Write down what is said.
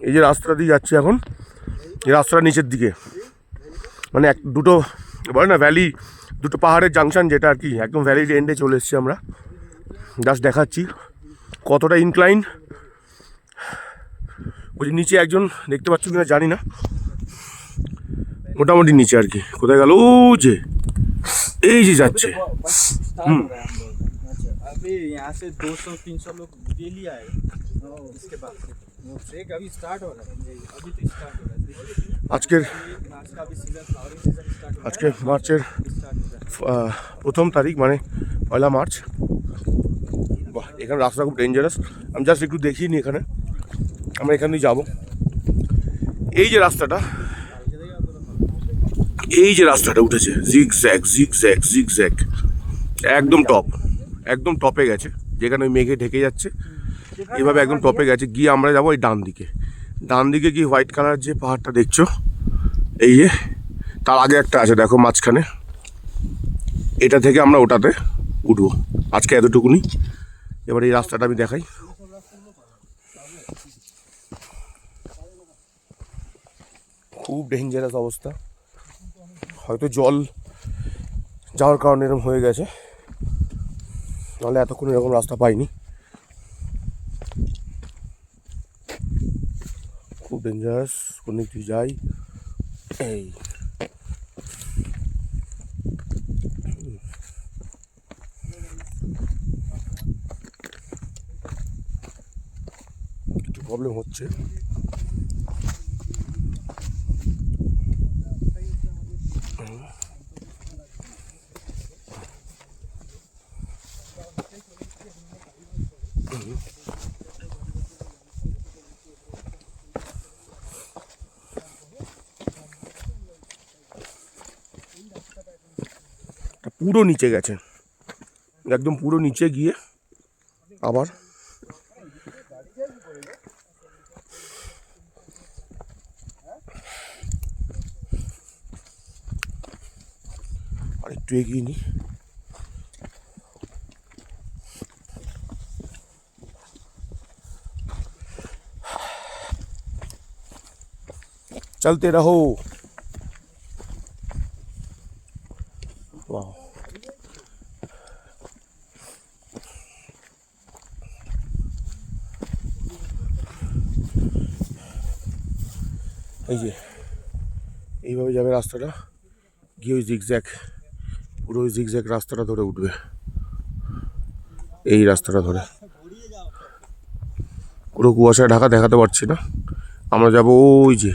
এই যে রাস্তাটা দিয়ে যাচ্ছি এখন, এই রাস্তাটা নিচের দিকে, মানে দুটো বলে না ভ্যালি, দুটো পাহাড়ের জাংশন যেটা আর কি, একদম ভ্যালির এন্ডে চলে এসেছি আমরা। জাস্ট দেখাচ্ছি কতটা ইনক্লাইন। ওই নিচে একজন দেখতে পাচ্ছ কিনা জানি না, মোটামুটি নিচে আর কি। কোথায় গেল? ও যে এই যে যাচ্ছে। আজকে মার্চের 1 তারিখ, মানে 1 মার্চ। বাহ, এখানে রাস্তা খুব ডেঞ্জারাস। আমি জাস্ট একটু দেখিনি এখানে, আমরা এখান দিয়ে যাবো। এই যে রাস্তাটা, এই যে রাস্তাটা উঠেছে, জিগজ্যাগ জিগজ্যাগ জিগজ্যাগ, একদম টপ, একদম টপে গেছে, যেখানে ওই মেঘে ঢেকে যাচ্ছে এভাবে একদম টপে গেছে। গিয়ে আমরা যাবো ওই ডান দিকে। ডান দিকে গিয়ে হোয়াইট কালার যে পাহাড়টা দেখছো, এই যে তার আগে একটা আছে দেখো মাঝখানে, এটা থেকে আমরা ওটাতে উঠবো। আজকে এতটুকুনি। এবার এই রাস্তাটা আমি দেখাই। খুব ডেঞ্জারাস অবস্থা, হয়তো জল যাওয়ার কারণে এরকম হয়ে গেছে, নাহলে এতক্ষণ এরকম রাস্তা পাইনি। খুব ডেঞ্জারাস, কোন দিক দিয়ে যাই। এই একটু প্রবলেম হচ্ছে। পুরো নিচে গেছে, একদম পুরো নিচে গিয়ে আবার আরেকটু এগিয়ে নি। চলতে রহো। ওয়াও, এই যে এইভাবে যাবে রাস্তাটা, গিয়ে ওই জিগজ্যাগ, পুরো ওই জিগজ্যাগ রাস্তাটা ধরে উঠবে, এই রাস্তাটা ধরে। পুরো কুয়াশায় ঢাকা, দেখাতে পারছি না। আমরা যাবো ওই যে,